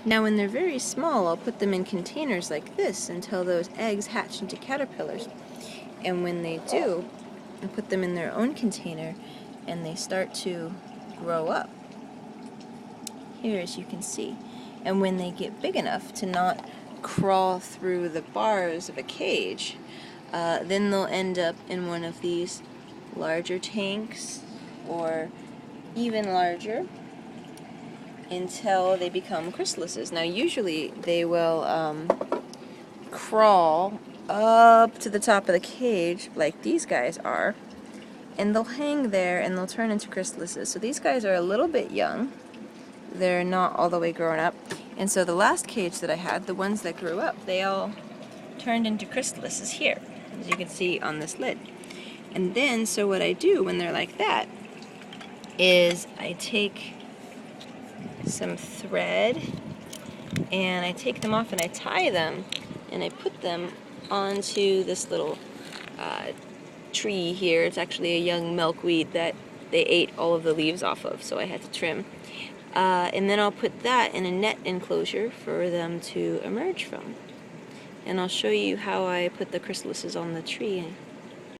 Now when they're very small, I'll put them in containers like this until those eggs hatch into caterpillars. And when they do, I put them in their own container and they start to grow up. Here, as you can see. And when they get big enough to not crawl through the bars of a cage, then they'll end up in one of these larger tanks or even larger until they become chrysalises. Now usually they will crawl up to the top of the cage like these guys are, and they'll hang there and they'll turn into chrysalises. So these guys are a little bit young. They're not all the way grown up. And so the last cage that I had, the ones that grew up, they all turned into chrysalises here, as you can see on this lid. And then, so what I do when they're like that is I take some thread and I take them off and I tie them and I put them onto this little tree here. It's actually a young milkweed that they ate all of the leaves off of, so I had to trim. And then I'll put that in a net enclosure for them to emerge from. And I'll show you how I put the chrysalises on the tree.